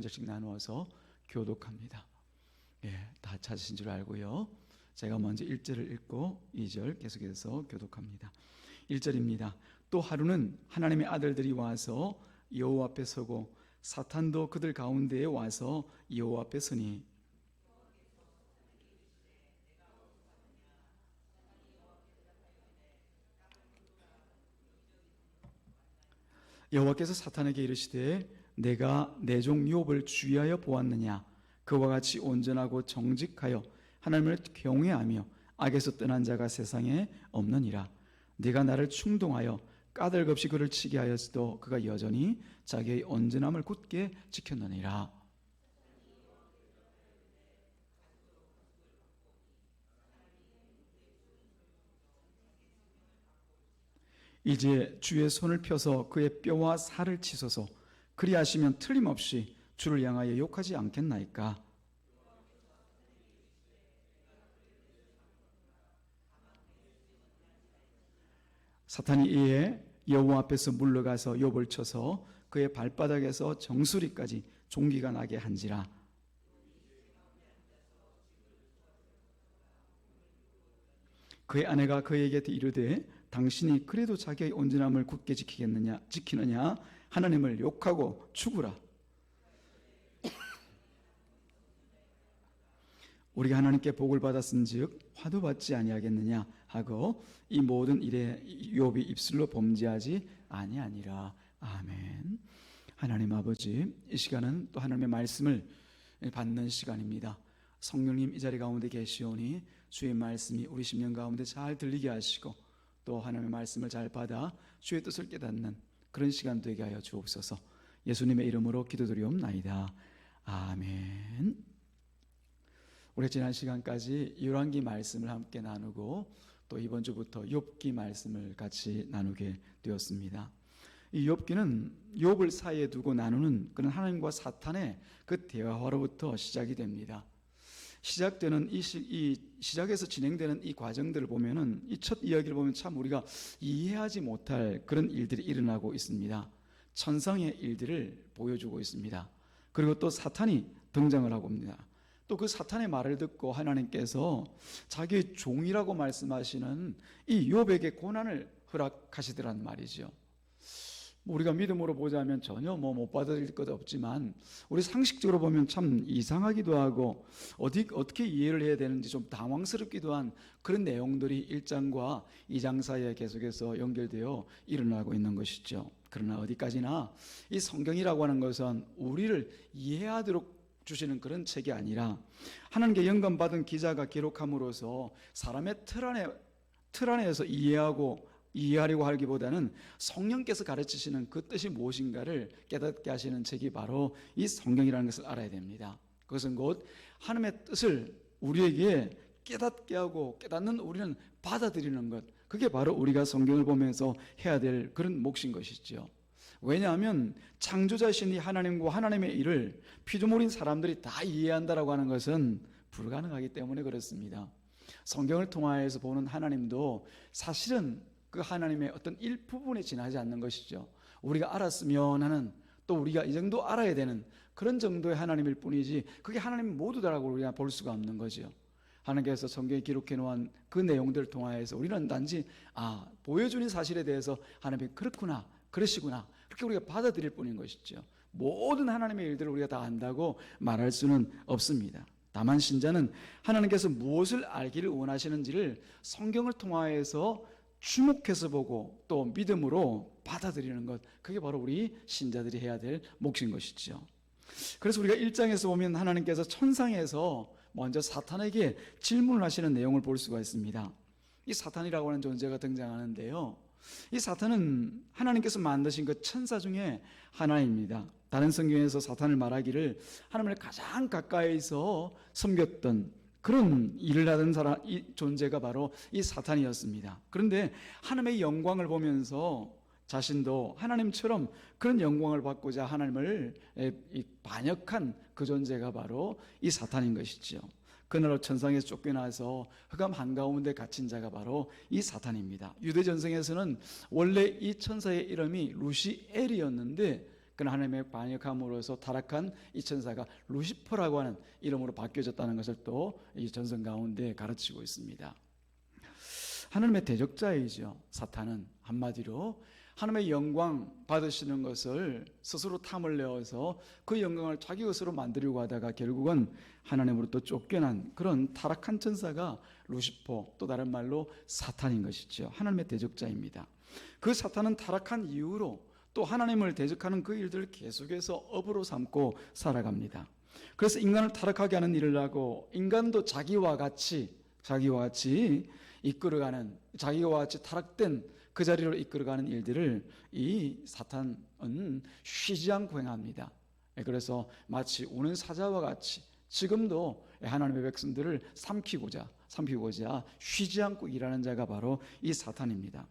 절씩 나누어서 교독합니다. 다 찾으신 줄 알고요. 제가 먼저 1절을 읽고 2절 계속해서 교독합니다. 1절입니다. 또 하루는 하나님의 아들들이 와서 여호와 앞에 서고 사탄도 그들 가운데에 와서 여호와 앞에 서니 여호와께서 사탄에게 이르시되 내가 내 종 욥을 주의하여 보았느냐. 그와 같이 온전하고 정직하여 하나님을 경외하며 악에서 떠난 자가 세상에 없느니라. 네가 나를 충동하여 까닭없이 그를 치게 하였어도 그가 여전히 자기의 온전함을 굳게 지켰느니라. 이제 주의 손을 펴서 그의 뼈와 살을 치소서. 그리하시면 틀림없이 주를 향하여 욕하지 않겠나이까. 사탄이 이에 여호와 앞에서 물러가서 욥을 쳐서 그의 발바닥에서 정수리까지 종기가 나게 한지라. 그의 아내가 그에게 이르되 당신이 그래도 자기의 온전함을 굳게 지키느냐 하나님을 욕하고 죽으라. 우리가 하나님께 복을 받았은즉 화도 받지 아니하겠느냐 하고 이 모든 일에 욥이 입술로 범죄하지 아니하니라. 아멘. 하나님 아버지, 이 시간은 또 하나님의 말씀을 받는 시간입니다. 성령님 이 자리 가운데 계시오니 주의 말씀이 우리 심령 가운데 잘 들리게 하시고 또 하나님의 말씀을 잘 받아 주의 뜻을 깨닫는 그런 시간 되게 하여 주옵소서. 예수님의 이름으로 기도드리옵나이다. 아멘. 우리 지난 시간까지 열왕기 말씀을 함께 나누고 또 이번 주부터 욥기 말씀을 같이 나누게 되었습니다. 이 욥기는 욥을 사이에 두고 나누는 그런 하나님과 사탄의 그 대화로부터 시작이 됩니다. 시작되는 시작에서 진행되는 이 과정들을 보면은 이 첫 이야기를 보면 참 우리가 이해하지 못할 그런 일들이 일어나고 있습니다. 천상의 일들을 보여주고 있습니다. 그리고 또 사탄이 등장을 하고 옵니다. 또 그 사탄의 말을 듣고 하나님께서 자기의 종이라고 말씀하시는 이 욥에게 고난을 허락하시더란 말이죠. 우리가 믿음으로 보자면 전혀 못 받아들일 것 없지만 우리 상식적으로 보면 참 이상하기도 하고 어떻게 이해를 해야 되는지 좀 당황스럽기도 한 그런 내용들이 1장과 2장 사이에 계속해서 연결되어 일어나고 있는 것이죠. 그러나 어디까지나 이 성경이라고 하는 것은 우리를 이해하도록 주시는 그런 책이 아니라 하나님께 영감받은 기자가 기록함으로써 사람의 틀 안에서 이해하려고 하기보다는 성령께서 가르치시는 그 뜻이 무엇인가를 깨닫게 하시는 책이 바로 이 성경이라는 것을 알아야 됩니다. 그것은 곧 하나님의 뜻을 우리에게 깨닫게 하고 깨닫는 우리는 받아들이는 것, 그게 바로 우리가 성경을 보면서 해야 될 그런 몫인 것이죠. 왜냐하면 창조자신 이 하나님과 하나님의 일을 피조물인 사람들이 다 이해한다라고 하는 것은 불가능하기 때문에 그렇습니다. 성경을 통하여서 보는 하나님도 사실은 그 하나님의 어떤 일부분에 지나지 않는 것이죠. 우리가 알았으면 하는, 또 우리가 이 정도 알아야 되는 그런 정도의 하나님일 뿐이지 그게 하나님 모두다라고 우리가 볼 수가 없는 거죠. 하나님께서 성경에 기록해 놓은 그 내용들을 통하여서 우리는 단지 보여주는 사실에 대해서 하나님이 그렇구나, 그러시구나, 그렇게 우리가 받아들일 뿐인 것이죠. 모든 하나님의 일들을 우리가 다 안다고 말할 수는 없습니다. 다만 신자는 하나님께서 무엇을 알기를 원하시는지를 성경을 통하여서 주목해서 보고 또 믿음으로 받아들이는 것, 그게 바로 우리 신자들이 해야 될 몫인 것이죠. 그래서 우리가 1장에서 보면 하나님께서 천상에서 먼저 사탄에게 질문을 하시는 내용을 볼 수가 있습니다. 이 사탄이라고 하는 존재가 등장하는데요, 이 사탄은 하나님께서 만드신 그 천사 중에 하나입니다. 다른 성경에서 사탄을 말하기를 하나님을 가장 가까이서 섬겼던 그런 일을 하던 이 존재가 바로 이 사탄이었습니다. 그런데 하나님의 영광을 보면서 자신도 하나님처럼 그런 영광을 받고자 하나님을 반역한 그 존재가 바로 이 사탄인 것이죠. 그날로 천상에서 쫓겨나서 흑암 한가운데 갇힌 자가 바로 이 사탄입니다. 유대 전성에서는 원래 이 천사의 이름이 루시엘이었는데 그런 하나님의 반역함으로서 타락한 이 천사가 루시퍼라고 하는 이름으로 바뀌어졌다는 것을 또 이 전선 가운데 가르치고 있습니다. 하나님의 대적자이죠. 사탄은 한마디로 하나님의 영광 받으시는 것을 스스로 탐을 내어서 그 영광을 자기 것으로 만들려고 하다가 결국은 하나님으로부터 쫓겨난 그런 타락한 천사가 루시퍼, 또 다른 말로 사탄인 것이죠. 하나님의 대적자입니다. 그 사탄은 타락한 이후로 또 하나님을 대적하는 그 일들을 계속해서 업으로 삼고 살아갑니다. 그래서 인간을 타락하게 하는 일을 하고 인간도 자기와 같이 이끌어가는, 자기와 같이 타락된 그 자리로 이끌어가는 일들을 이 사탄은 쉬지 않고 행합니다. 그래서 마치 우는 사자와 같이 지금도 하나님의 백성들을 삼키고자 쉬지 않고 일하는 자가 바로 이 사탄입니다.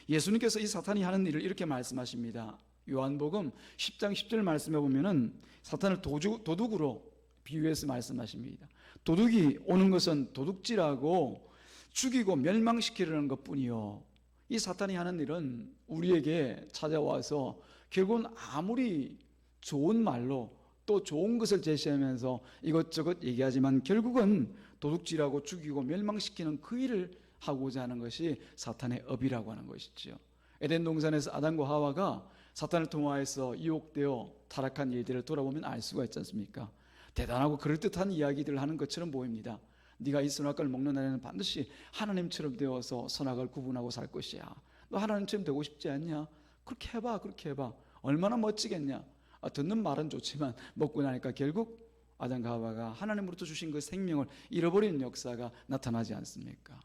예수님께서 이 사탄이 하는 일을 이렇게 말씀하십니다. 요한복음 10장 10절 말씀해 보면은 사탄을 도둑으로 비유해서 말씀하십니다. 도둑이 오는 것은 도둑질하고 죽이고 멸망시키려는 것뿐이요, 이 사탄이 하는 일은 우리에게 찾아와서 결국은 아무리 좋은 말로 또 좋은 것을 제시하면서 이것저것 얘기하지만 결국은 도둑질하고 죽이고 멸망시키는 그 일을 하고자 하는 것이 사탄의 업이라고 하는 것이죠. 에덴 동산에서 아담과 하와가 사탄을 통하여서 유혹되어 타락한 일들을 돌아보면 알 수가 있지 않습니까? 대단하고 그럴듯한 이야기들을 하는 것처럼 보입니다. 네가 이 선악과를 먹는 날에는 반드시 하나님처럼 되어서 선악을 구분하고 살 것이야. 너 하나님처럼 되고 싶지 않냐? 그렇게 해봐. 얼마나 멋지겠냐? 듣는 말은 좋지만 먹고 나니까 결국 아담과 하와가 하나님으로부터 주신 그 생명을 잃어버리는 역사가 나타나지 않습니까?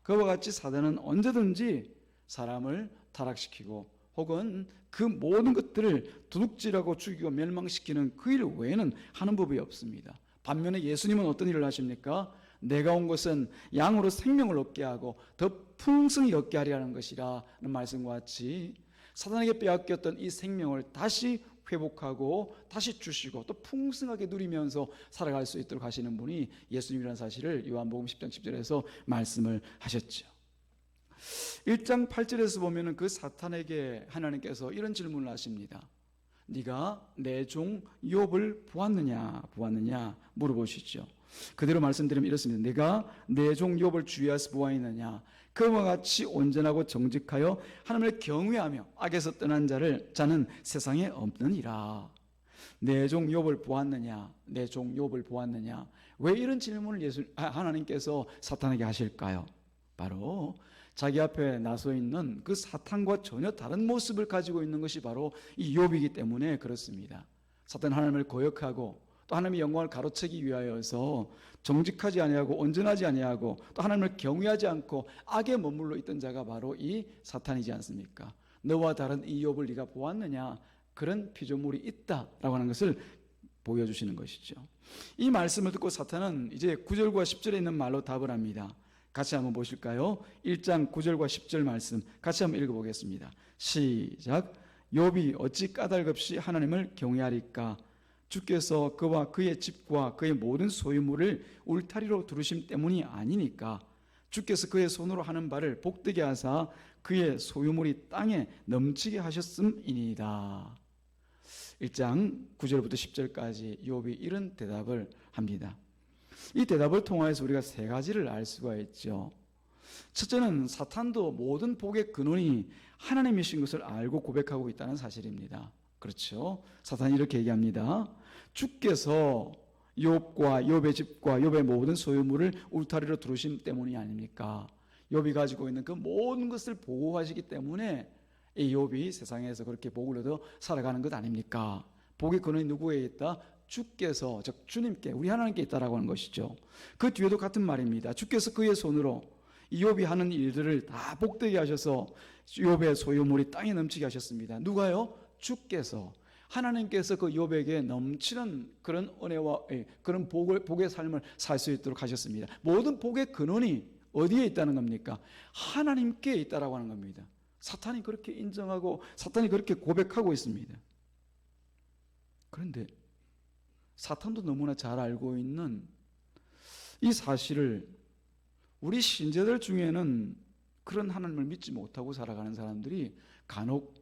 그와 같이 사단은 언제든지 사람을 타락시키고 혹은 그 모든 것들을 도둑질하고 죽이고 멸망시키는 그 일 외에는 하는 법이 없습니다. 반면에 예수님은 어떤 일을 하십니까? 내가 온 것은 양으로 생명을 얻게 하고 더 풍성히 얻게 하리라는 것이라는 말씀과 같이 사단에게 빼앗겼던 이 생명을 다시 회복하고 다시 주시고 또 풍성하게 누리면서 살아갈 수 있도록 하시는 분이 예수님이라는 사실을 요한복음 10장 10절에서 말씀을 하셨죠. 1장 8절에서 보면은 그 사탄에게 하나님께서 이런 질문을 하십니다. 네가 내 종 욥을 보았느냐 물어보시죠. 그대로 말씀드리면 이렇습니다. 내가 내 종 욥을 주의하여서 보았느냐? 그와 같이 온전하고 정직하여 하나님을 경외하며 악에서 떠난 자는 세상에 없느니라. 내 종 욥을 보았느냐? 내 종 욥을 보았느냐? 왜 이런 질문을 하나님께서 사탄에게 하실까요? 바로 자기 앞에 나서 있는 그 사탄과 전혀 다른 모습을 가지고 있는 것이 바로 이 욥이기 때문에 그렇습니다. 사탄은 하나님을 거역하고 또 하나님의 영광을 가로채기 위하여서 정직하지 아니하고 온전하지 아니하고 또 하나님을 경외하지 않고 악에 머물러 있던 자가 바로 이 사탄이지 않습니까? 너와 다른 이 욥을 네가 보았느냐? 그런 피조물이 있다라고 하는 것을 보여주시는 것이죠. 이 말씀을 듣고 사탄은 이제 9절과 10절에 있는 말로 답을 합니다. 같이 한번 보실까요? 1장 9절과 10절 말씀 같이 한번 읽어보겠습니다. 시작. 욥이 어찌 까닭없이 하나님을 경외하리까? 주께서 그와 그의 집과 그의 모든 소유물을 울타리로 두르심 때문이 아니니까. 주께서 그의 손으로 하는 바를 복되게 하사 그의 소유물이 땅에 넘치게 하셨음이니이다. 1장 9절부터 10절까지 욥이 이런 대답을 합니다. 이 대답을 통하여서 우리가 세 가지를 알 수가 있죠. 첫째는 사탄도 모든 복의 근원이 하나님이신 것을 알고 고백하고 있다는 사실입니다. 그렇죠? 사탄이 이렇게 얘기합니다. 주께서 욥과 욥의 집과 욥의 모든 소유물을 울타리로 두르심 때문이 아닙니까? 욥이 가지고 있는 그 모든 것을 보호하시기 때문에 이 욥이 세상에서 그렇게 복을 얻어 살아가는 것 아닙니까? 복의 근원이 누구에 있다? 주께서, 즉 주님께, 우리 하나님께 있다라고 하는 것이죠. 그 뒤에도 같은 말입니다. 주께서 그의 손으로 이 욥이 하는 일들을 다 복되게 하셔서 욥의 소유물이 땅에 넘치게 하셨습니다. 누가요? 주께서, 하나님께서 그 욥에게 넘치는 그런 은혜와 그런 복의 삶을 살 수 있도록 하셨습니다. 모든 복의 근원이 어디에 있다는 겁니까? 하나님께 있다라고 하는 겁니다. 사탄이 그렇게 인정하고 사탄이 그렇게 고백하고 있습니다. 그런데 사탄도 너무나 잘 알고 있는 이 사실을 우리 신자들 중에는 그런 하나님을 믿지 못하고 살아가는 사람들이 간혹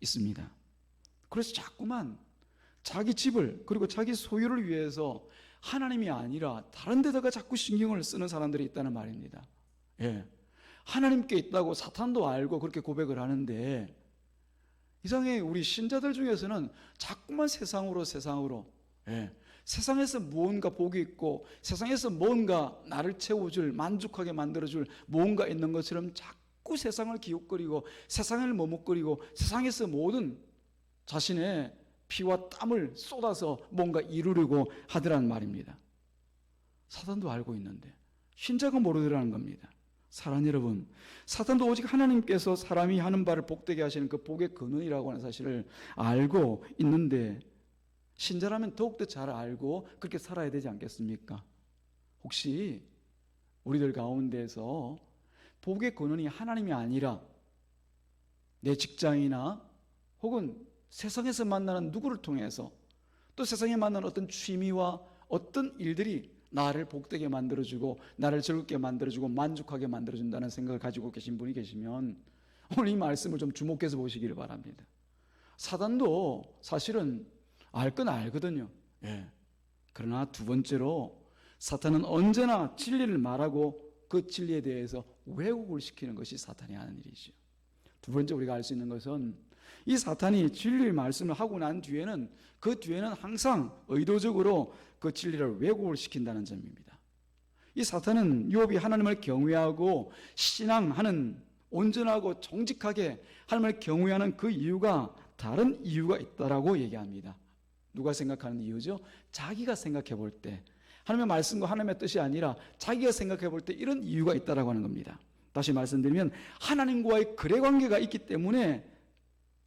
있습니다. 그래서 자꾸만 자기 집을 그리고 자기 소유를 위해서 하나님이 아니라 다른 데다가 자꾸 신경을 쓰는 사람들이 있다는 말입니다. 예. 하나님께 있다고 사탄도 알고 그렇게 고백을 하는데, 이상하게 우리 신자들 중에서는 자꾸만 세상으로, 예. 세상에서 무언가 복이 있고 세상에서 뭔가 나를 채워줄, 만족하게 만들어줄 무언가 있는 것처럼 자꾸 세상을 기웃거리고 세상을 머뭇거리고 세상에서 모든 자신의 피와 땀을 쏟아서 뭔가 이루려고 하더란 말입니다. 사탄도 알고 있는데 신자가 모르더라는 겁니다. 사랑하는 여러분, 사탄도 오직 하나님께서 사람이 하는 바를 복되게 하시는 그 복의 근원이라고 하는 사실을 알고 있는데, 신자라면 더욱더 잘 알고 그렇게 살아야 되지 않겠습니까? 혹시 우리들 가운데서 복의 근원이 하나님이 아니라 내 직장이나 혹은 세상에서 만나는 누구를 통해서, 또 세상에 만나는 어떤 취미와 어떤 일들이 나를 복되게 만들어주고 나를 즐겁게 만들어주고 만족하게 만들어준다는 생각을 가지고 계신 분이 계시면 오늘 이 말씀을 좀 주목해서 보시기를 바랍니다. 사단도 사실은 알 건 알거든요. 예. 그러나 두 번째로 사탄은 언제나 진리를 말하고 그 진리에 대해서 왜곡을 시키는 것이 사탄이 하는 일이죠. 두 번째 우리가 알 수 있는 것은 이 사탄이 진리의 말씀을 하고 난 뒤에는 그 뒤에는 항상 의도적으로 그 진리를 왜곡을 시킨다는 점입니다. 이 사탄은 욥이 하나님을 경외하고 신앙하는, 온전하고 정직하게 하나님을 경외하는 그 이유가 다른 이유가 있다라고 얘기합니다. 누가 생각하는 이유죠? 자기가 생각해 볼 때, 하나님의 말씀과 하나님의 뜻이 아니라 자기가 생각해 볼 때 이런 이유가 있다라고 하는 겁니다. 다시 말씀드리면 하나님과의 거래 관계가 있기 때문에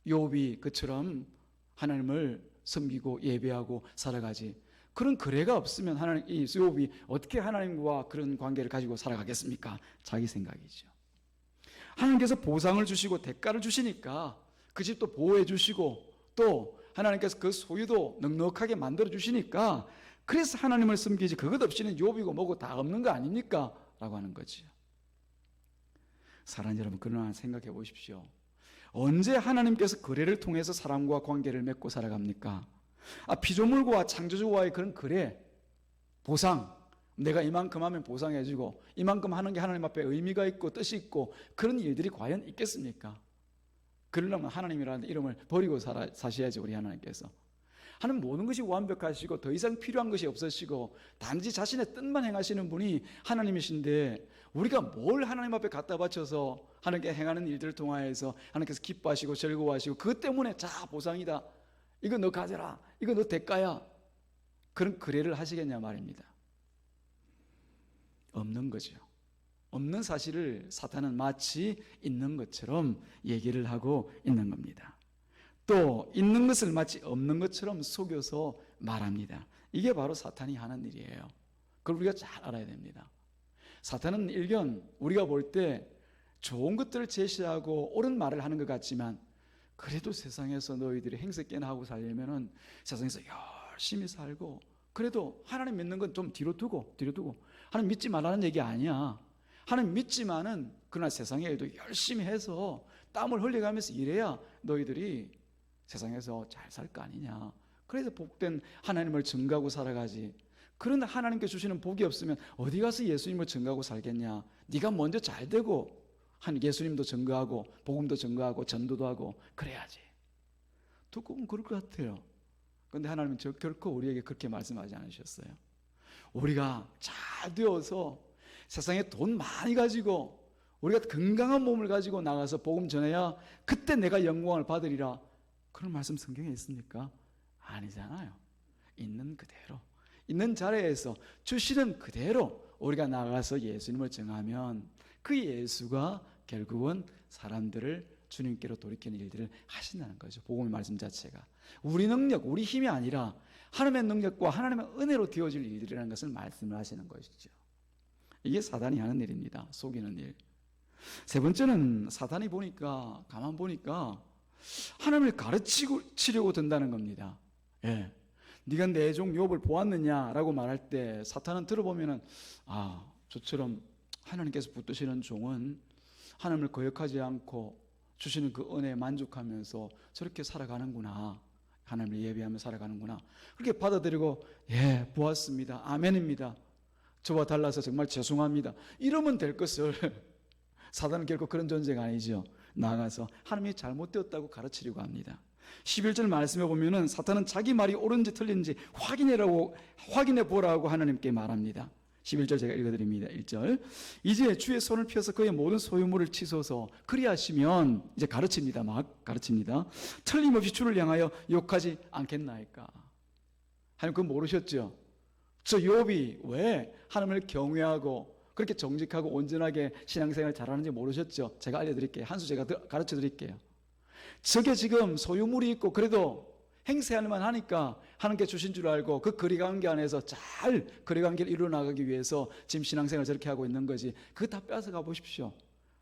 욥이 그처럼 하나님을 섬기고 예배하고 살아가지, 그런 거래가 없으면 이 욥이 어떻게 하나님과 그런 관계를 가지고 살아가겠습니까? 자기 생각이죠. 하나님께서 보상을 주시고 대가를 주시니까 그 집도 보호해 주시고 또 하나님께서 그 소유도 넉넉하게 만들어 주시니까 그래서 하나님을 섬기지, 그것 없이는 욥이고 뭐고 다 없는 거 아닙니까? 라고 하는 거죠. 사랑하는 여러분, 그러나 생각해 보십시오. 언제 하나님께서 거래를 통해서 사람과 관계를 맺고 살아갑니까? 피조물과 창조주와의 그런 거래, 보상, 내가 이만큼 하면 보상해주고 이만큼 하는 게 하나님 앞에 의미가 있고 뜻이 있고 그런 일들이 과연 있겠습니까? 그러려면 하나님이라는 이름을 버리고 사셔야지. 우리 하나님께서 하나님 모든 것이 완벽하시고 더 이상 필요한 것이 없으시고 단지 자신의 뜻만 행하시는 분이 하나님이신데, 우리가 뭘 하나님 앞에 갖다 바쳐서 하나님께 행하는 일들을 통하여서 하나님께서 기뻐하시고 즐거워하시고 그것 때문에 자 보상이다, 이거 너 가져라, 이거 너 대가야, 그런 거래를 하시겠냐 말입니다. 없는 거죠. 없는 사실을 사탄은 마치 있는 것처럼 얘기를 하고 있는 겁니다. 또 있는 것을 마치 없는 것처럼 속여서 말합니다. 이게 바로 사탄이 하는 일이에요. 그걸 우리가 잘 알아야 됩니다. 사탄은 일견 우리가 볼 때 좋은 것들을 제시하고 옳은 말을 하는 것 같지만, 그래도 세상에서 너희들이 행색깨나 하고 살려면은 세상에서 열심히 살고, 그래도 하나님 믿는 건 좀 뒤로 두고 하나님 믿지 말라는 얘기 아니야. 하나님 믿지만은 그러나 세상의 일도 열심히 해서 땀을 흘려가면서 일해야 너희들이 세상에서 잘 살 거 아니냐. 그래서 복된 하나님을 증거하고 살아가지. 그런데 하나님께 주시는 복이 없으면 어디 가서 예수님을 증거하고 살겠냐. 네가 먼저 잘 되고 예수님도 증거하고 복음도 증거하고 전도도 하고 그래야지. 듣고 보면 그럴 것 같아요. 그런데 하나님은 결코 우리에게 그렇게 말씀하지 않으셨어요. 우리가 잘 되어서 세상에 돈 많이 가지고 우리가 건강한 몸을 가지고 나가서 복음 전해야 그때 내가 영광을 받으리라, 그런 말씀 성경에 있습니까? 아니잖아요. 있는 그대로, 있는 자리에서 주시는 그대로 우리가 나가서 예수님을 전하면 그 예수가 결국은 사람들을 주님께로 돌이키는 일들을 하신다는 거죠. 복음의 말씀 자체가 우리 능력, 우리 힘이 아니라 하나님의 능력과 하나님의 은혜로 되어질 일들이라는 것을 말씀을 하시는 것이죠. 이게 사단이 하는 일입니다. 속이는 일. 세 번째는 사단이 가만 보니까 하나님을 가르치려고 든다는 겁니다. 예. 네가 내 종 욥을 보았느냐라고 말할 때 사탄은 들어보면은 저처럼 하나님께서 붙드시는 종은 하나님을 거역하지 않고 주시는 그 은혜에 만족하면서 저렇게 살아가는구나. 하나님을 예배하며 살아가는구나. 그렇게 받아들이고 예, 보았습니다. 아멘입니다. 저와 달라서 정말 죄송합니다. 이러면 될 것을 사단은 결코 그런 존재가 아니죠. 나아가서 하나님이 잘못되었다고 가르치려고 합니다. 11절 말씀해 보면은 사탄은 자기 말이 옳은지 틀린지 확인해 보라고 하나님께 말합니다. 11절 제가 읽어드립니다. 1절 이제 주의 손을 펴서 그의 모든 소유물을 치소서 그리하시면 이제 가르칩니다. 막 가르칩니다. 틀림없이 주를 향하여 욕하지 않겠나이까. 하나님 그거 모르셨죠? 저 욥이 왜 하나님을 경외하고 그렇게 정직하고 온전하게 신앙생활 잘하는지 모르셨죠? 제가 알려드릴게요. 한 수 제가 가르쳐드릴게요. 저게 지금 소유물이 있고 그래도 행세할만 하니까 하나님께 주신 줄 알고 그 거리관계 안에서 잘 거리관계를 이루어나가기 위해서 지금 신앙생활 저렇게 하고 있는 거지. 그거 다 뺏어가 보십시오.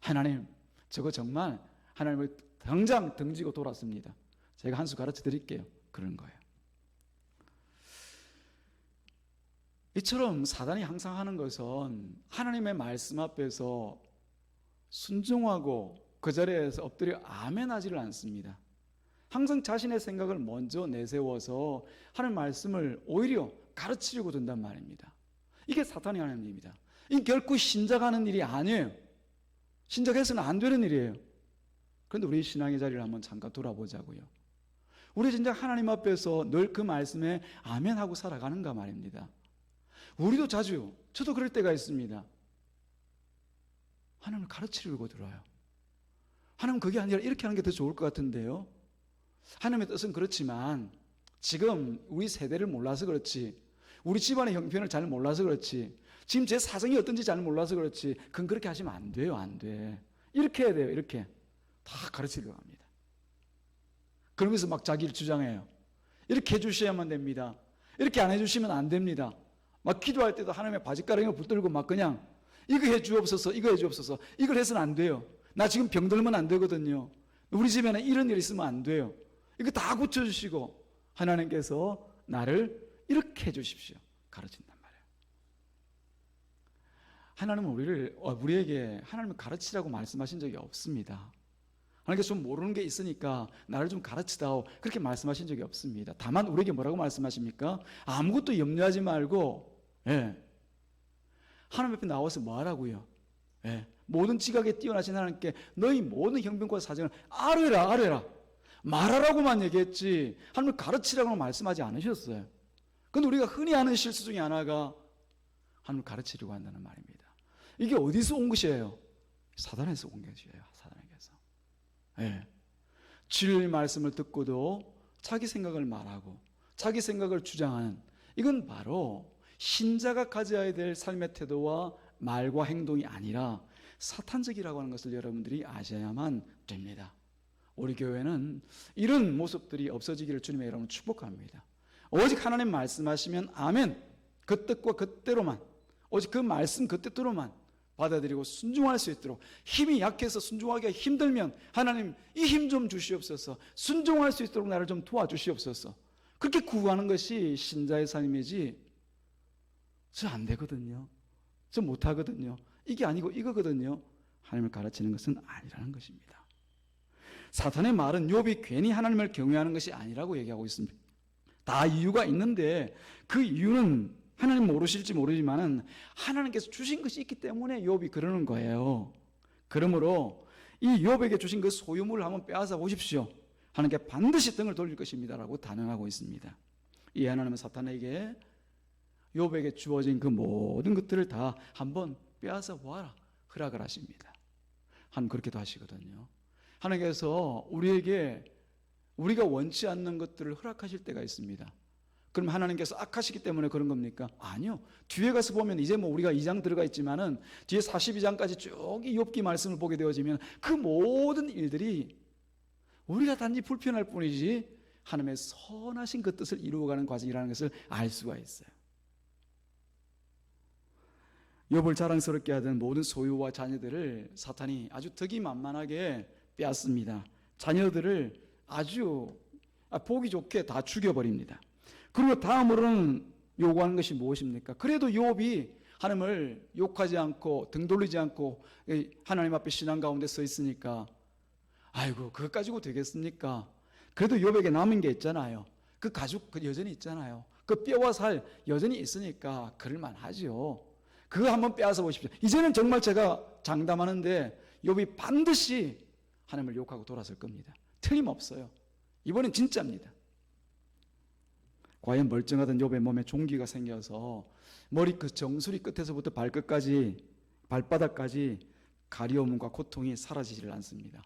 하나님 저거 정말 하나님을 당장 등지고 돌았습니다. 제가 한 수 가르쳐 드릴게요. 그런 거예요. 이처럼 사단이 항상 하는 것은 하나님의 말씀 앞에서 순종하고 그 자리에서 엎드려 아멘하지를 않습니다. 항상 자신의 생각을 먼저 내세워서 하나님 말씀을 오히려 가르치려고 든단 말입니다. 이게 사탄이 하는 일입니다. 이게 결코 신작하는 일이 아니에요. 신작해서는 안 되는 일이에요. 그런데 우리 신앙의 자리를 한번 잠깐 돌아보자고요. 우리 진짜 하나님 앞에서 늘 그 말씀에 아멘하고 살아가는가 말입니다. 우리도 자주, 저도 그럴 때가 있습니다. 하나님을 가르치려고 들어요. 하나님 그게 아니라 이렇게 하는 게 더 좋을 것 같은데요. 하나님의 뜻은 그렇지만 지금 우리 세대를 몰라서 그렇지, 우리 집안의 형편을 잘 몰라서 그렇지, 지금 제 사정이 어떤지 잘 몰라서 그렇지, 그건 그렇게 하시면 안 돼요. 안 돼. 이렇게 해야 돼요. 이렇게 다 가르치려고 합니다. 그러면서 막 자기를 주장해요. 이렇게 해주셔야만 됩니다. 이렇게 안 해주시면 안 됩니다. 막 기도할 때도 하나님의 바짓가랑이를 붙들고 막 그냥 이거 해주옵소서, 이거 해주옵소서, 이걸 해서는 안 돼요. 나 지금 병들면 안 되거든요. 우리 집에는 이런 일 있으면 안 돼요. 이거 다 고쳐주시고 하나님께서 나를 이렇게 해주십시오. 가르친단 말이에요. 하나님은 우리에게 하나님을 가르치라고 말씀하신 적이 없습니다. 하나님께서 좀 모르는 게 있으니까 나를 좀 가르치다오 그렇게 말씀하신 적이 없습니다. 다만 우리에게 뭐라고 말씀하십니까? 아무것도 염려하지 말고 하나님 앞에 나와서 뭐 하라고요? 모든 지각에 뛰어나신 하나님께 너희 모든 형편과 사정을 아뢰라 말하라고만 얘기했지 하나님을 가르치라고 말씀하지 않으셨어요. 그런데 우리가 흔히 하는 실수 중에 하나가 하나님을 가르치려고 한다는 말입니다. 이게 어디서 온 것이에요? 사단에서 온 것이에요. 사단에게서. 진리 말씀을 듣고도 자기 생각을 말하고 자기 생각을 주장하는, 이건 바로 신자가 가져야 될 삶의 태도와 말과 행동이 아니라 사탄적이라고 하는 것을 여러분들이 아셔야만 됩니다. 우리 교회는 이런 모습들이 없어지기를 주님의 이름으로 축복합니다. 오직 하나님 말씀하시면 아멘, 그 뜻과 그때로만, 오직 그 말씀 그 뜻대로만 받아들이고 순종할 수 있도록, 힘이 약해서 순종하기가 힘들면 하나님 이 힘 좀 주시옵소서, 순종할 수 있도록 나를 좀 도와주시옵소서, 그렇게 구하는 것이 신자의 삶이지 저 안 되거든요, 저 못하거든요, 이게 아니고 이거거든요, 하나님을 가르치는 것은 아니라는 것입니다. 사탄의 말은 욥이 괜히 하나님을 경외하는 것이 아니라고 얘기하고 있습니다. 다 이유가 있는데 그 이유는 하나님 모르실지 모르지만은 하나님께서 주신 것이 있기 때문에 욥이 그러는 거예요. 그러므로 이 욥에게 주신 그 소유물을 한번 빼앗아 보십시오. 하나님께 반드시 등을 돌릴 것입니다라고 단언하고 있습니다. 이 하나님은 사탄에게 욥에게 주어진 그 모든 것들을 다 한번 빼앗아 보아라 허락을 하십니다. 하나님 그렇게도 하시거든요. 하나님께서 우리에게 우리가 원치 않는 것들을 허락하실 때가 있습니다. 그럼 하나님께서 악하시기 때문에 그런 겁니까? 아니요. 뒤에 가서 보면 이제 뭐 우리가 2장 들어가 있지만은 뒤에 42장까지 쭉 이 욥기 말씀을 보게 되어지면 그 모든 일들이 우리가 단지 불편할 뿐이지 하나님의 선하신 그 뜻을 이루어가는 과정이라는 것을 알 수가 있어요. 욥을 자랑스럽게 하던 모든 소유와 자녀들을 사탄이 아주 득이만만하게 빼앗습니다. 자녀들을 아주 보기 좋게 다 죽여버립니다. 그리고 다음으로는 요구하는 것이 무엇입니까? 그래도 욥이 하나님을 욕하지 않고 등 돌리지 않고 하나님 앞에 신앙 가운데 서 있으니까 아이고 그것 가지고 되겠습니까? 그래도 욥에게 남은 게 있잖아요. 그 가죽 그 여전히 있잖아요. 그 뼈와 살 여전히 있으니까 그럴만 하죠. 그거 한번 빼앗아 보십시오. 이제는 정말 제가 장담하는데 욥이 반드시 하나님을 욕하고 돌아설 겁니다. 틀림없어요. 이번엔 진짜입니다. 과연 멀쩡하던 욥의 몸에 종기가 생겨서 머리 그 정수리 끝에서부터 발끝까지 발바닥까지 가려움과 고통이 사라지지를 않습니다.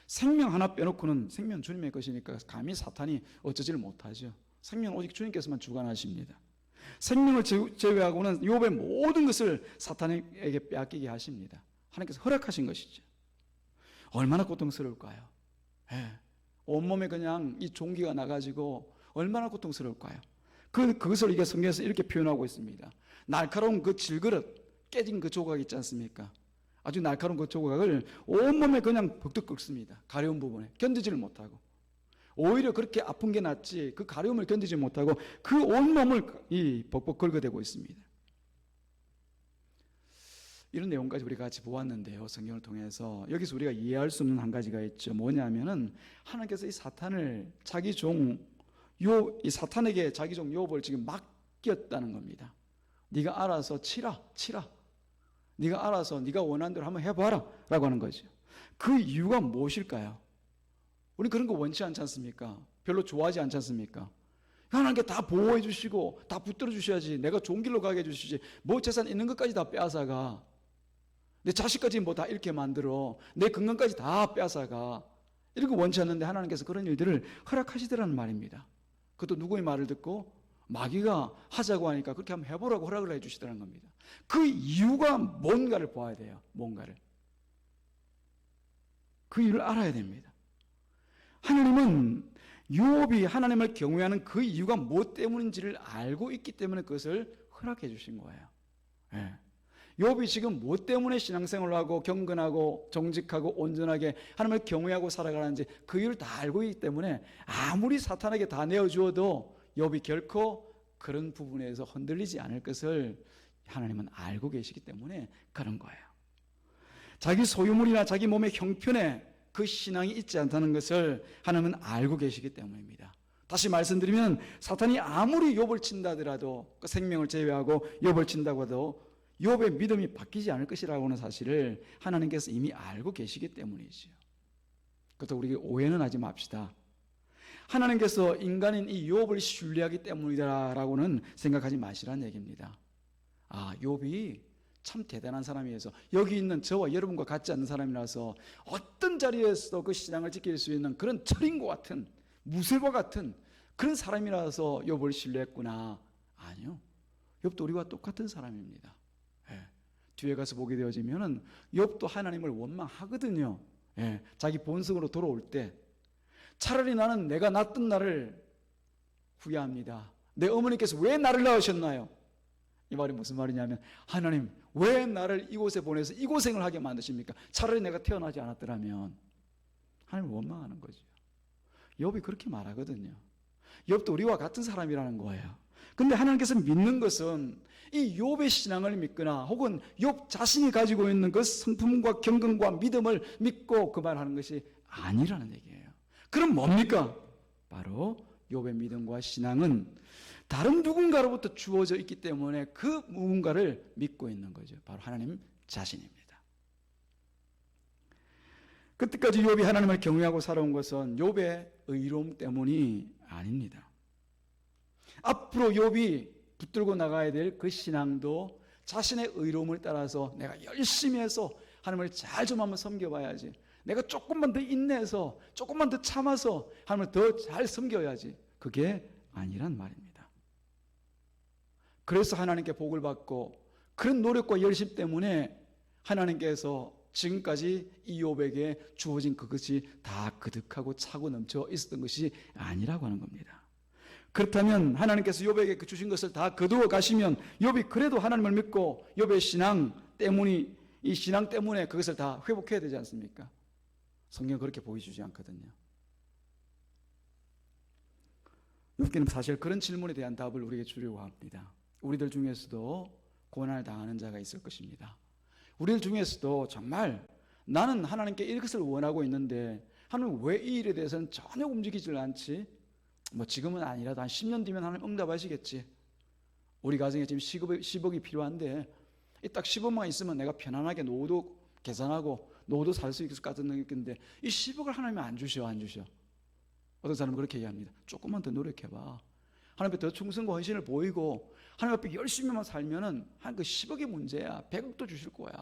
생명 하나 빼놓고는 생명 주님의 것이니까 감히 사탄이 어쩌지를 못하죠. 생명은 오직 주님께서만 주관하십니다. 생명을 제외하고는 욥의 모든 것을 사탄에게 빼앗기게 하십니다. 하나님께서 허락하신 것이죠. 얼마나 고통스러울까요? 예. 온몸에 그냥 이 종기가 나가지고 얼마나 고통스러울까요? 그것을 이게 성경에서 이렇게 표현하고 있습니다. 날카로운 그 질그릇 깨진 그 조각 있지 않습니까? 아주 날카로운 그 조각을 온몸에 그냥 벅득 긁습니다. 가려운 부분에 견디지를 못하고. 오히려 그렇게 아픈 게 낫지 그 가려움을 견디지 못하고 그 온몸을 이 벅벅 긁어대고 있습니다. 이런 내용까지 우리가 같이 보았는데요. 성경을 통해서 여기서 우리가 이해할 수 없는 한 가지가 있죠. 뭐냐면은 하나님께서 이 사탄을 자기 종 이 사탄에게 자기 종 욥을 지금 맡겼다는 겁니다. 네가 알아서 치라. 네가 알아서 네가 원하는 대로 한번 해봐라 라고 하는 거죠. 그 이유가 무엇일까요? 우리 그런 거 원치 않지 않습니까? 별로 좋아하지 않지 않습니까? 하나님께 다 보호해 주시고 다 붙들어 주셔야지. 내가 좋은 길로 가게 해주시지. 뭐 재산 있는 것까지 다 빼앗아가. 내 자식까지 뭐 다 잃게 만들어. 내 건강까지 다 빼앗아가. 이런 거 원치 않는데 하나님께서 그런 일들을 허락하시더라는 말입니다. 그것도 누구의 말을 듣고? 마귀가 하자고 하니까 그렇게 한번 해보라고 허락을 해주시더라는 겁니다. 그 이유가 뭔가를 봐야 돼요. 뭔가를. 그 이유를 알아야 됩니다. 하나님은 욥이 하나님을 경외하는 그 이유가 무엇 때문인지를 알고 있기 때문에 그것을 허락해 주신 거예요. 예. 욥이 지금 무엇 때문에 신앙생활을 하고 경건하고 정직하고 온전하게 하나님을 경외하고 살아가는지 그 이유를 다 알고 있기 때문에 아무리 사탄에게 다 내어주어도 욥이 결코 그런 부분에서 흔들리지 않을 것을 하나님은 알고 계시기 때문에 그런 거예요. 자기 소유물이나 자기 몸의 형편에 그 신앙이 있지 않다는 것을 하나님은 알고 계시기 때문입니다. 다시 말씀드리면 사탄이 아무리 욥을 친다 하더라도 그 생명을 제외하고 욥을 친다고 해도 욥의 믿음이 바뀌지 않을 것이라고 하는 사실을 하나님께서 이미 알고 계시기 때문이지요. 그것도 우리 오해는 하지 맙시다. 하나님께서 인간인 이 욥을 신뢰하기 때문이다라고는 생각하지 마시라는 얘기입니다. 아, 욥이 참 대단한 사람이어서 여기 있는 저와 여러분과 같지 않는 사람이라서 어떤 자리에서도 그 신앙을 지킬 수 있는 그런 철인과 같은 무쇠와 같은 그런 사람이라서 욥을 신뢰했구나. 아니요. 욥도 우리와 똑같은 사람입니다. 예. 뒤에 가서 보게 되어지면은 욥도 하나님을 원망하거든요. 예. 자기 본성으로 돌아올 때 차라리 나는 내가 낳던 나를 후회합니다. 내 어머니께서 왜 나를 낳으셨나요? 이 말이 무슨 말이냐면 하나님 왜 나를 이곳에 보내서 이 고생을 하게 만드십니까? 차라리 내가 태어나지 않았더라면. 하나님을 원망하는 거죠. 욥이 그렇게 말하거든요. 욥도 우리와 같은 사람이라는 거예요. 근데 하나님께서 믿는 것은 이 욥의 신앙을 믿거나 혹은 욥 자신이 가지고 있는 그 성품과 경건과 믿음을 믿고 그 말하는 것이 아니라는 얘기예요. 그럼 뭡니까? 바로 욥의 믿음과 신앙은 다른 누군가로부터 주어져 있기 때문에 그 누군가를 믿고 있는 거죠. 바로 하나님 자신입니다. 그때까지 욥이 하나님을 경외하고 살아온 것은 욥의 의로움 때문이 아닙니다. 앞으로 욥이 붙들고 나가야 될 그 신앙도 자신의 의로움을 따라서 내가 열심히 해서 하나님을 잘 좀 한번 섬겨봐야지. 내가 조금만 더 인내해서 조금만 더 참아서 하나님을 더 잘 섬겨야지. 그게 아니란 말입니다. 그래서 하나님께 복을 받고 그런 노력과 열심 때문에 하나님께서 지금까지 이 욥에게 주어진 그것이 다 그득하고 차고 넘쳐 있었던 것이 아니라고 하는 겁니다. 그렇다면 하나님께서 욥에게 주신 것을 다 거두어 가시면 욥이 그래도 하나님을 믿고 욥의 신앙 때문에 이 신앙 때문에 그것을 다 회복해야 되지 않습니까? 성경은 그렇게 보여주지 않거든요. 욥기는 사실 그런 질문에 대한 답을 우리에게 주려고 합니다. 우리들 중에서도 고난을 당하는 자가 있을 것입니다. 우리들 중에서도 정말 나는 하나님께 이것을 원하고 있는데 하나님 왜 이 일에 대해서는 전혀 움직이질 않지? 뭐 지금은 아니라도 한 10년 뒤면 하나님 응답하시겠지. 우리 가정에 지금 10억이 필요한데 딱 10억만 있으면 내가 편안하게 노후도 계산하고 노후도 살 수 있을 것 같은 느낌인데 이 10억을 하나님이 안 주셔. 어떤 사람은 그렇게 얘기합니다. 조금만 더 노력해봐. 하나님 앞에 더 충성과 헌신을 보이고 하나님 앞에 열심히만 살면은 한 그 10억의 문제야. 100억도 주실 거야.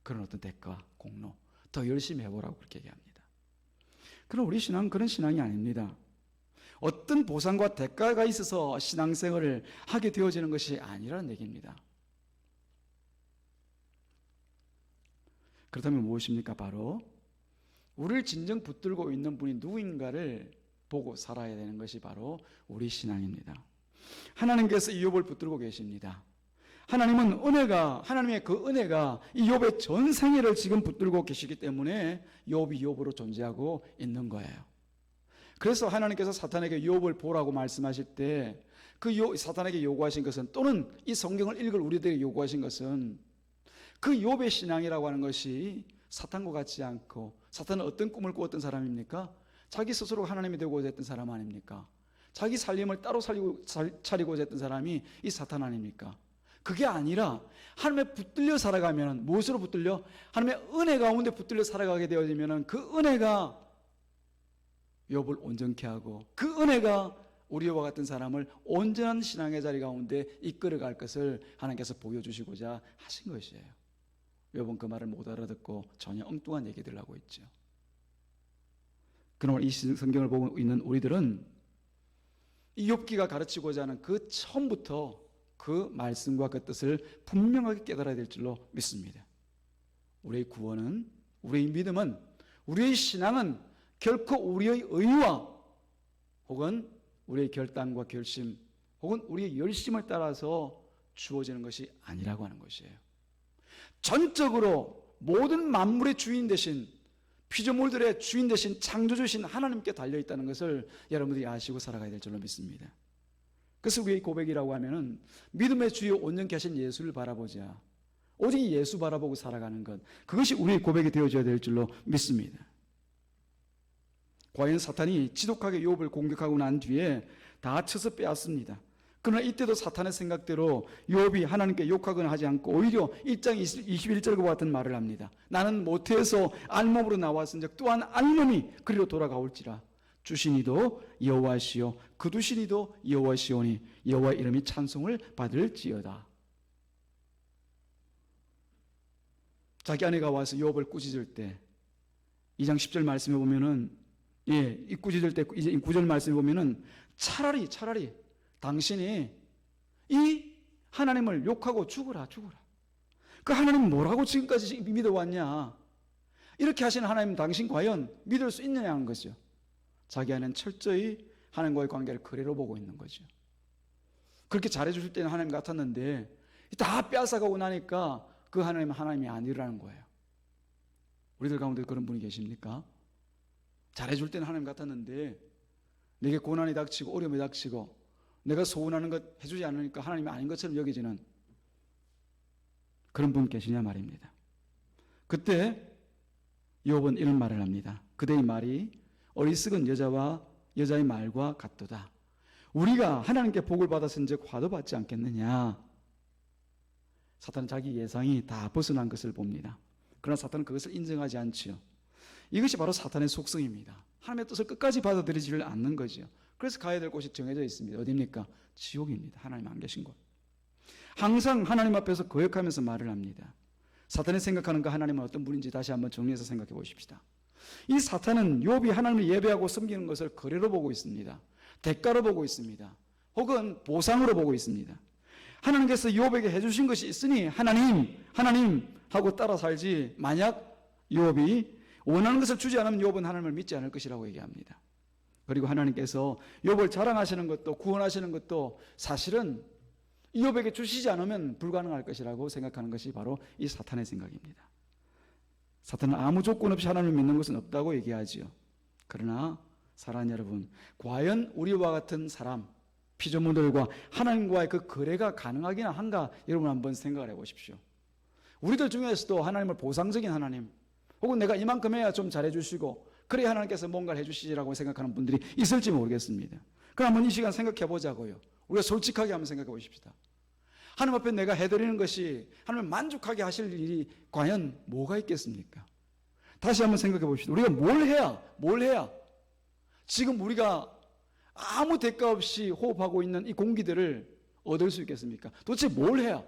그런 어떤 대가, 공로 더 열심히 해보라고 그렇게 얘기합니다. 그럼 우리 신앙은 그런 신앙이 아닙니다. 어떤 보상과 대가가 있어서 신앙생활을 하게 되어지는 것이 아니라는 얘기입니다. 그렇다면 무엇입니까? 바로 우리를 진정 붙들고 있는 분이 누구인가를 보고 살아야 되는 것이 바로 우리 신앙입니다. 하나님께서 이욥을 붙들고 계십니다. 하나님은 하나님의 그 은혜가 이 욥의 전 생애를 지금 붙들고 계시기 때문에 욥이 욥으로 존재하고 있는 거예요. 그래서 하나님께서 사탄에게 욥을 보라고 말씀하실 때 그 사탄에게 요구하신 것은, 또는 이 성경을 읽을 우리들에게 요구하신 것은, 그 욥의 신앙이라고 하는 것이 사탄과 같지 않고, 사탄은 어떤 꿈을 꾸었던 사람입니까? 자기 스스로 하나님이 되고자 했던 사람 아닙니까? 자기 살림을 따로 차리고자 했던 사람이 이 사탄 아닙니까? 그게 아니라 하나님의 붙들려 살아가면, 무엇으로 붙들려? 하나님의 은혜 가운데 붙들려 살아가게 되어지면 그 은혜가 욥을 온전케 하고, 그 은혜가 우리와 같은 사람을 온전한 신앙의 자리 가운데 이끌어갈 것을 하나님께서 보여주시고자 하신 것이에요. 욥은 그 말을 못 알아듣고 전혀 엉뚱한 얘기들을 하고 있죠. 그러나 이 성경을 보고 있는 우리들은 이 욥기가 가르치고자 하는 그 처음부터 그 말씀과 그 뜻을 분명하게 깨달아야 될 줄로 믿습니다. 우리의 구원은, 우리의 믿음은, 우리의 신앙은 결코 우리의 의와 혹은 우리의 결단과 결심 혹은 우리의 열심을 따라서 주어지는 것이 아니라고 하는 것이에요. 전적으로 모든 만물의 주인 되신, 피조물들의 주인 되신 창조주신 하나님께 달려있다는 것을 여러분들이 아시고 살아가야 될 줄로 믿습니다. 그래서 우리의 고백이라고 하면은 믿음의 주요 온전케 하신 예수를 바라보자, 오직 예수 바라보고 살아가는 것, 그것이 우리의 고백이 되어져야 될 줄로 믿습니다. 과연 사탄이 지독하게 욥을 공격하고 난 뒤에 다 쳐서 빼앗습니다. 그러나 이때도 사탄의 생각대로 욥이 하나님께 욕하거나 하지 않고 오히려 1장 21절과 같은 말을 합니다. 나는 모태에서 알몸으로 나왔은즉 또한 알몸이 그리로 돌아가올지라. 주시니도 여호와시요 거두시니도 여호와시오니 여호와 이름이 찬송을 받을지어다. 자기 아내가 와서 욥을 꾸짖을 때 2장 10절 말씀에 보면은, 이 꾸짖을 때 이제 9절 말씀에 보면은 차라리 당신이 이 하나님을 욕하고 죽어라. 그 하나님 뭐라고 지금까지 믿어왔냐? 이렇게 하시는 하나님 당신 과연 믿을 수 있느냐 하는 거죠. 자기 아내는 철저히 하나님과의 관계를 거래로 보고 있는 거죠. 그렇게 잘해주실 때는 하나님 같았는데 다 빼앗아가고 나니까 그 하나님은 하나님이 아니라는 거예요. 우리들 가운데 그런 분이 계십니까? 잘해줄 때는 하나님 같았는데 내게 고난이 닥치고 어려움이 닥치고 내가 소원하는 것 해주지 않으니까 하나님이 아닌 것처럼 여겨지는 그런 분 계시냐 말입니다. 그때 욥은 이런 말을 합니다. 그대의 말이 어리석은 여자의 말과 같도다. 우리가 하나님께 복을 받았은즉 화도 받지 않겠느냐. 사탄은 자기 예상이 다 벗어난 것을 봅니다. 그러나 사탄은 그것을 인정하지 않지요. 이것이 바로 사탄의 속성입니다. 하나님의 뜻을 끝까지 받아들이지를 않는 거죠. 그래서 가야 될 곳이 정해져 있습니다. 어디입니까? 지옥입니다. 하나님 안 계신 곳. 항상 하나님 앞에서 거역하면서 말을 합니다. 사탄이 생각하는 그 하나님은 어떤 분인지 다시 한번 정리해서 생각해 보십시다. 이 사탄은 욥이 하나님을 예배하고 섬기는 것을 거래로 보고 있습니다. 대가로 보고 있습니다. 혹은 보상으로 보고 있습니다. 하나님께서 욥에게 해주신 것이 있으니 하나님 하고 따라 살지, 만약 욥이 원하는 것을 주지 않으면 욥은 하나님을 믿지 않을 것이라고 얘기합니다. 그리고 하나님께서 욥을 자랑하시는 것도 구원하시는 것도 사실은 욥에게 주시지 않으면 불가능할 것이라고 생각하는 것이 바로 이 사탄의 생각입니다. 사탄은 아무 조건 없이 하나님을 믿는 것은 없다고 얘기하지요. 그러나 사랑하는 여러분, 과연 우리와 같은 사람, 피조물들과 하나님과의 그 거래가 가능하기나 한가, 여러분 한번 생각을 해보십시오. 우리들 중에서도 하나님을 보상적인 하나님, 혹은 내가 이만큼 해야 좀 잘해주시고 그래야 하나님께서 뭔가를 해주시리라고 생각하는 분들이 있을지 모르겠습니다. 그럼 한번 이 시간 생각해 보자고요. 우리가 솔직하게 한번 생각해 보십시다. 하나님 앞에 내가 해드리는 것이 하나님을 만족하게 하실 일이 과연 뭐가 있겠습니까? 다시 한번 생각해 봅시다. 우리가 뭘 해야 지금 우리가 아무 대가 없이 호흡하고 있는 이 공기들을 얻을 수 있겠습니까? 도대체 뭘 해야?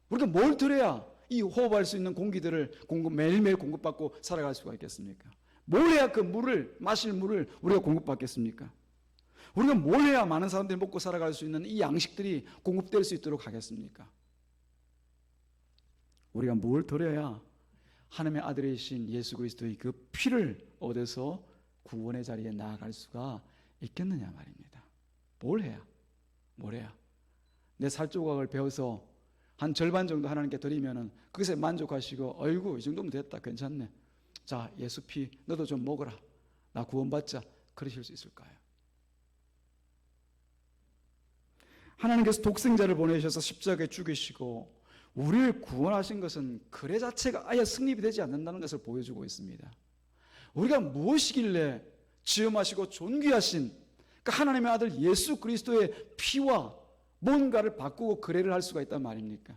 우리가 뭘 들어야 이 호흡할 수 있는 공기들을 매일매일 공급받고 살아갈 수가 있겠습니까? 뭘 해야 그 물을, 마실 물을 우리가 공급받겠습니까? 우리가 뭘 해야 많은 사람들이 먹고 살아갈 수 있는 이 양식들이 공급될 수 있도록 하겠습니까? 우리가 뭘 들어야 하나님의 아들이신 예수 그리스도의 그 피를 얻어서 구원의 자리에 나아갈 수가 있겠느냐 말입니다. 뭘 해야? 내 살조각을 베어서 한 절반 정도 하나님께 드리면은 그것에 만족하시고 어이구 이 정도면 됐다 괜찮네. 자 예수 피 너도 좀 먹어라. 나 구원받자. 그러실 수 있을까요? 하나님께서 독생자를 보내셔서 십자가에 죽이시고 우리를 구원하신 것은 그래 자체가 아예 승립이 되지 않는다는 것을 보여주고 있습니다. 우리가 무엇이길래 지음하시고 존귀하신 그 하나님의 아들 예수 그리스도의 피와 뭔가를 바꾸고 거래를 할 수가 있단 말입니까?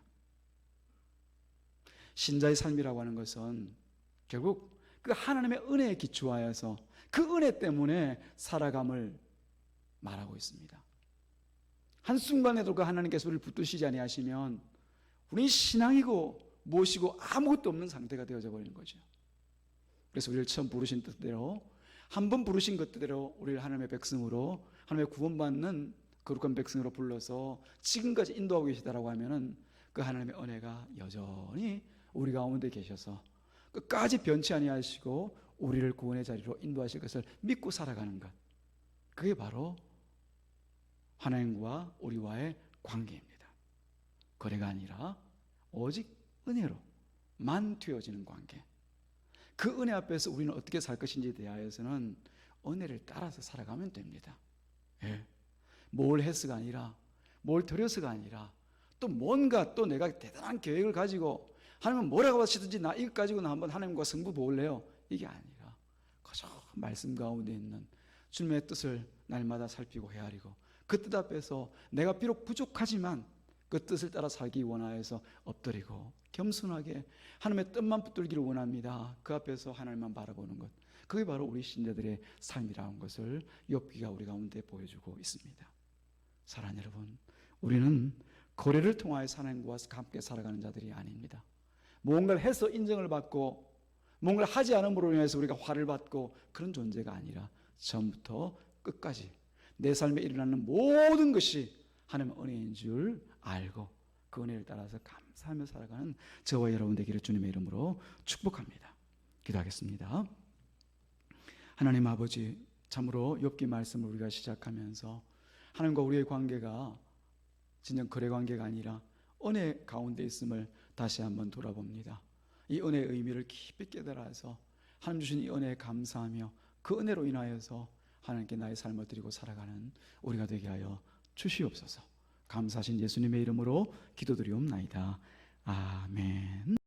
신자의 삶이라고 하는 것은 결국 그 하나님의 은혜에 기초하여서 그 은혜 때문에 살아감을 말하고 있습니다. 한순간에도 그 하나님께서 우리를 붙드시지 아니하시면 우리 신앙이고 무엇이고 아무것도 없는 상태가 되어져 버리는 거죠. 그래서 우리를 처음 부르신 뜻대로 한 번 부르신 것대로 우리를 하나님의 백성으로 하나님의 구원받는 거룩한 백성으로 불러서 지금까지 인도하고 계시다라고 하면은 그 하나님의 은혜가 여전히 우리 가운데 계셔서 끝까지 변치 아니하시고 우리를 구원의 자리로 인도하실 것을 믿고 살아가는 것, 그게 바로 하나님과 우리와의 관계입니다. 거래가 아니라 오직 은혜로만 되어지는 관계. 그 은혜 앞에서 우리는 어떻게 살 것인지에 대하여서는 은혜를 따라서 살아가면 됩니다. 뭘 해서가 아니라, 뭘 들여서가 아니라, 또 뭔가 또 내가 대단한 계획을 가지고 하나님은 뭐라고 하시든지 나 이거 가지고 나 한번 하나님과 승부 보을래요. 이게 아니라 그저 말씀 가운데 있는 주님의 뜻을 날마다 살피고 헤아리고 그 뜻 앞에서 내가 비록 부족하지만 그 뜻을 따라 살기 원하여서 엎드리고 겸손하게 하나님의 뜻만 붙들기를 원합니다. 그 앞에서 하나님만 바라보는 것, 그게 바로 우리 신자들의 삶이라는 것을 욥기가 우리 가운데 보여주고 있습니다. 사랑하는 여러분, 우리는 거래를 통하여 하나님과 함께 살아가는 자들이 아닙니다. 뭔가를 해서 인정을 받고 뭔가를 하지 않음으로 인해서 우리가 화를 받고 그런 존재가 아니라 처음부터 끝까지 내 삶에 일어나는 모든 것이 하나님의 은혜인 줄 알고 그 은혜를 따라서 감사하며 살아가는 저와 여러분 되기를 주님의 이름으로 축복합니다. 기도하겠습니다. 하나님 아버지, 참으로 욥기 말씀을 우리가 시작하면서 하나님과 우리의 관계가 진정 거래 관계가 아니라 은혜 가운데 있음을 다시 한번 돌아봅니다. 이 은혜의 의미를 깊이 깨달아서 하나님 주신 이 은혜에 감사하며 그 은혜로 인하여서 하나님께 나의 삶을 드리고 살아가는 우리가 되게 하여 주시옵소서. 감사하신 예수님의 이름으로 기도드리옵나이다. 아멘.